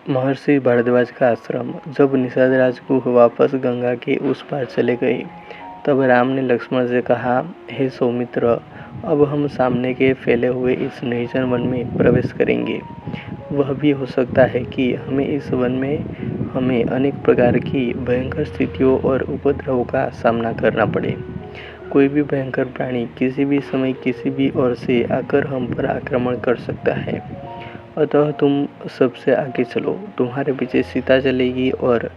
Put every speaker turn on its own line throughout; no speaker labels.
महर्षि भारद्वाज का आश्रम। जब निषाद राजगुह वापस गंगा के उस पार चले गए, तब राम ने लक्ष्मण से कहा, हे सौमित्र, अब हम सामने के फैले हुए इस निर्जन वन में प्रवेश करेंगे। वह भी हो सकता है कि इस वन में हमें अनेक प्रकार की भयंकर स्थितियों और उपद्रवों का सामना करना पड़े। कोई भी भयंकर प्राणी किसी भी समय किसी भी ओर से आकर हम पर आक्रमण कर सकता है। अतः तुम सबसे आगे चलो, तुम्हारे पीछे सीता चलेगी और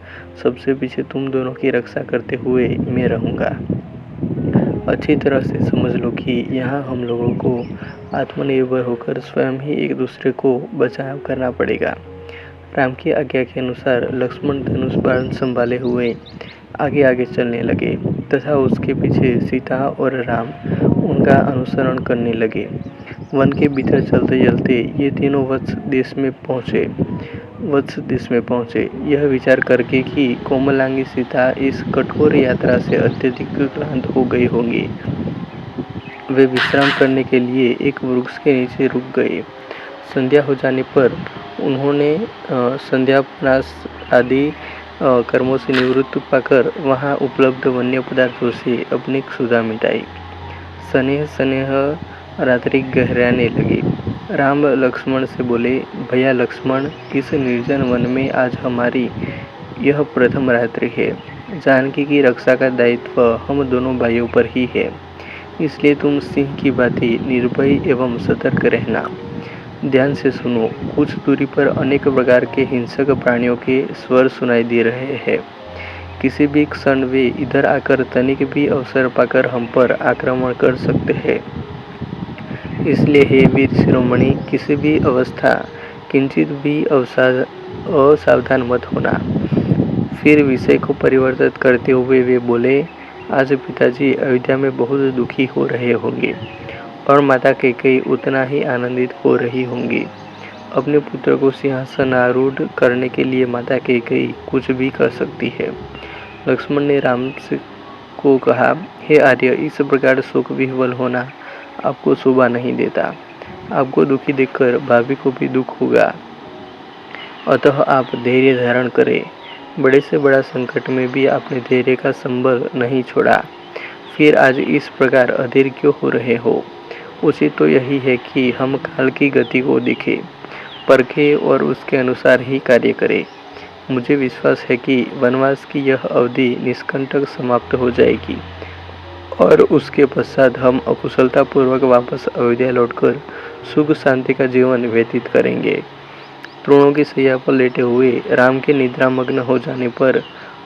सबसे पीछे तुम दोनों की रक्षा करते हुए मैं रहूँगा। अच्छी तरह से समझ लो कि यहाँ हम लोगों को आत्मनिर्भर होकर स्वयं ही एक दूसरे को बचाव करना पड़ेगा। राम की आज्ञा के अनुसार लक्ष्मण धनुष बाण संभाले हुए आगे आगे चलने लगे तथा उसके पीछे सीता और राम उनका अनुसरण करने लगे। वन के भीतर चलते चलते ये तीनों वत्स देश में पहुँचे, यह विचार करके कि कोमलांगी सीता इस कठोर यात्रा से अत्यधिक क्लांत हो गई होंगी। वे विश्राम करने के लिए एक वृक्ष के नीचे रुक गए। संध्या हो जाने पर उन्होंने संध्यापनास आदि कर्मों से निवृत्त पाकर वहां उपलब्ध वन्य पदार्थों से अपनी क्षुधा मिटाई। स्नेह स्नेह रात्रि गहराने लगी। राम लक्ष्मण से बोले, भैया लक्ष्मण, इस निर्जन वन में आज हमारी यह प्रथम रात्रि है। जानकी की रक्षा का दायित्व हम दोनों भाइयों पर ही है, इसलिए तुम सिंह की भांति निर्भय एवं सतर्क रहना। ध्यान से सुनो, कुछ दूरी पर अनेक प्रकार के हिंसक प्राणियों के स्वर सुनाई दे रहे हैं। किसी भी क्षण वे इधर आकर तनिक भी अवसर पाकर हम पर आक्रमण कर सकते हैं। इसलिए हे वीर शिरोमणि, किसी भी अवस्था किंचित भी असावधान मत होना। फिर विषय को परिवर्तित करते हुए वे बोले, आज पिताजी अयोध्या में बहुत दुखी हो रहे होंगे और माता कैकेयी उतना ही आनंदित हो रही होंगी। अपने पुत्र को सिंहासनारूढ़ करने के लिए माता कैकेयी कुछ भी कर सकती है। लक्ष्मण ने राम को कहा, हे आर्य, इस प्रकार शोक विह्वल होना आपको शोभा नहीं देता। आपको दुखी देखकर भाभी को भी दुख होगा। अतः आप धैर्य धारण करें। बड़े से बड़ा संकट में भी आपने धैर्य का संबल नहीं छोड़ा। फिर आज इस प्रकार अधीर क्यों हो रहे हो? उचित तो यही है कि हम काल की गति को देखें, परखें और उसके अनुसार ही कार्य करें। मुझे विश्वास है कि वनवास की यह अवधि निष्कंटक समाप्त हो जाएगी और उसके पश्चात हम अकुशलतापूर्वक वापस अयोध्या लौटकर सुख शांति का जीवन व्यतीत करेंगे। तृणों की सैया पर लेटे हुए राम के निद्रामग्न हो जाने पर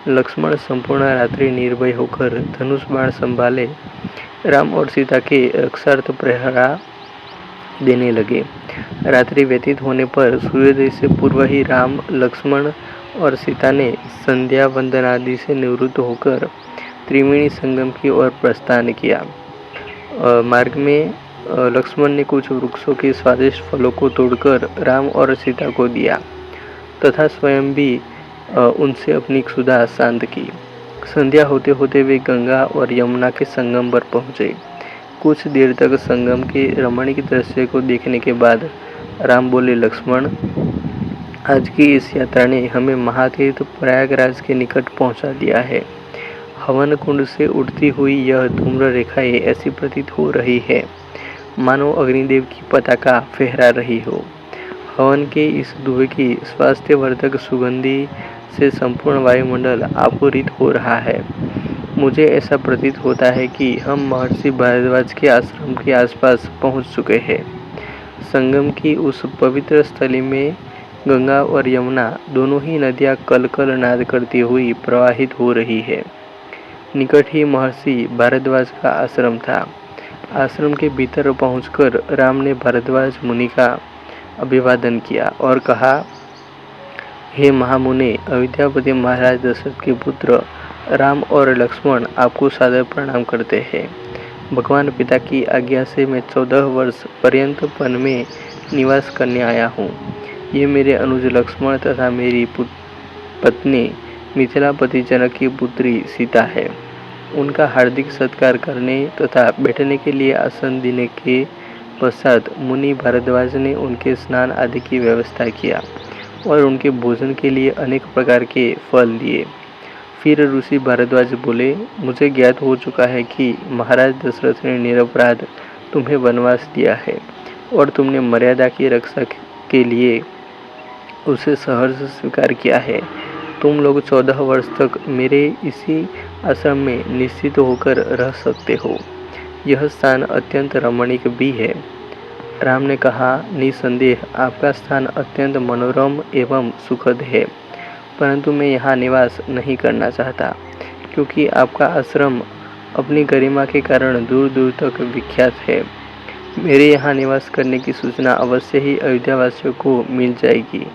लक्ष्मण संपूर्ण रात्रि निर्भय होकर धनुष बाण संभाले राम और सीता के रक्षार्थ प्रहरा देने लगे। रात्रि व्यतीत होने पर सूर्योदय से पूर्व ही राम, लक्ष्मण और सीता ने संध्या वंदनादि से निवृत्त होकर त्रिवेणी संगम की ओर प्रस्थान किया। मार्ग में लक्ष्मण ने कुछ वृक्षों के स्वादिष्ट फलों को तोड़कर राम और सीता को दिया तथा स्वयं भी उनसे अपनी क्षुधा शांत की। संध्या होते होते वे गंगा और यमुना के संगम पर पहुँचे। कुछ देर तक संगम के रमणीक दृश्य को देखने के बाद राम बोले, लक्ष्मण, आज की इस यात्रा ने हमें महातीर्थ प्रयागराज के निकट पहुंचा दिया है। हवन कुंड से उठती हुई यह धूम्र रेखाएं ऐसी प्रतीत हो रही है मानो अग्निदेव की पताका फहरा रही हो। हवन के इस धुएं की स्वास्थ्यवर्धक सुगंधि से संपूर्ण वायुमंडल आपूरित हो रहा है। मुझे ऐसा प्रतीत होता है कि हम महर्षि भारद्वाज के आश्रम के आसपास पहुंच चुके हैं। संगम की उस पवित्र स्थली में गंगा और यमुना दोनों ही नदियां कल कल नाद करती हुई प्रवाहित हो रही है। निकट ही महर्षि भारद्वाज का आश्रम था। आश्रम के भीतर पहुंचकर राम ने भारद्वाज मुनि का अभिवादन किया और कहा, हे महामुने, अयोध्यापति महाराज दशरथ के पुत्र राम और लक्ष्मण आपको सादर प्रणाम करते हैं। भगवान पिता की आज्ञा से मैं 14 वर्ष पर्यंत वन में निवास करने आया हूँ। ये मेरे अनुज लक्ष्मण तथा मेरी पत्नी मिथिलापति जनक की पुत्री सीता है। उनका हार्दिक सत्कार करने तथा बैठने के लिए आसन देने के पश्चात मुनि भारद्वाज ने उनके स्नान आदि की व्यवस्था किया। और उनके भोजन के लिए अनेक प्रकार के फल दिए। फिर ऋषि भारद्वाज बोले, मुझे ज्ञात हो चुका है कि महाराज दशरथ ने निरपराध तुम्हें वनवास दिया है और तुमने मर्यादा की रक्षा के लिए उसे सहर्ष स्वीकार किया है। तुम लोग 14 वर्ष तक मेरे इसी आश्रम में निश्चित होकर रह सकते हो। यह स्थान अत्यंत रमणीक भी है। राम ने कहा, निसंदेह आपका स्थान अत्यंत मनोरम एवं सुखद है, परंतु मैं यहाँ निवास नहीं करना चाहता, क्योंकि आपका आश्रम अपनी गरिमा के कारण दूर दूर तक विख्यात है। मेरे यहाँ निवास करने की सूचना अवश्य ही अयोध्यावासियों को मिल जाएगी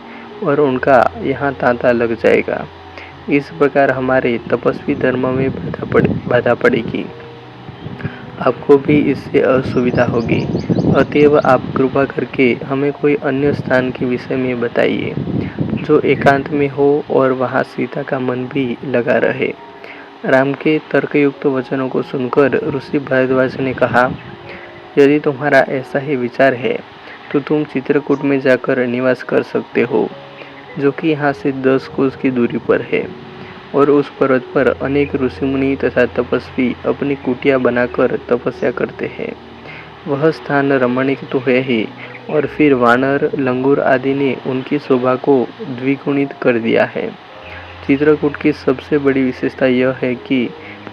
और उनका यहाँ तांता लग जाएगा। इस प्रकार हमारे तपस्वी धर्म में बाधा पड़ेगी, आपको भी इससे असुविधा होगी। अतएव आप कृपा करके हमें कोई अन्य स्थान के विषय में बताइए, जो एकांत में हो और वहाँ सीता का मन भी लगा रहे। राम के तर्कयुक्त वचनों को सुनकर ऋषि भारद्वाज ने कहा, यदि तुम्हारा ऐसा ही विचार है तो तुम चित्रकूट में जाकर निवास कर सकते हो, जो कि यहाँ से 10 कोस की दूरी पर है, और उस पर्वत पर अनेक ऋषिमुनि तथा तपस्वी अपनी कुटिया बनाकर तपस्या करते हैं। वह स्थान रमणीक तो है ही, और फिर वानर, लंगूर आदि ने उनकी शोभा को द्विगुणित कर दिया है। चित्रकूट की सबसे बड़ी विशेषता यह है कि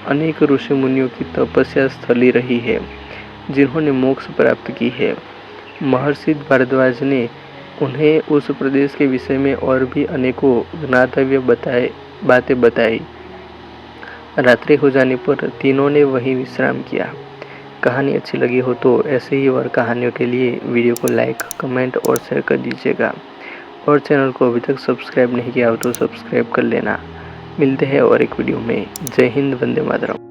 अनेक ऋषि मुनियों की तपस्या स्थली रही है, जिन्होंने मोक्ष प्राप्त की है। महर्षि भारद्वाज ने उन्हें उस प्रदेश के विषय में और भी अनेकों ज्ञातव्य बातें बताई। रात्रि हो जाने पर तीनों ने वहीं विश्राम किया। कहानी अच्छी लगी हो तो ऐसे ही और कहानियों के लिए वीडियो को लाइक, कमेंट और शेयर कर दीजिएगा, और चैनल को अभी तक सब्सक्राइब नहीं किया हो तो सब्सक्राइब कर लेना। मिलते हैं और एक वीडियो में। जय हिंद, वंदे मातरम।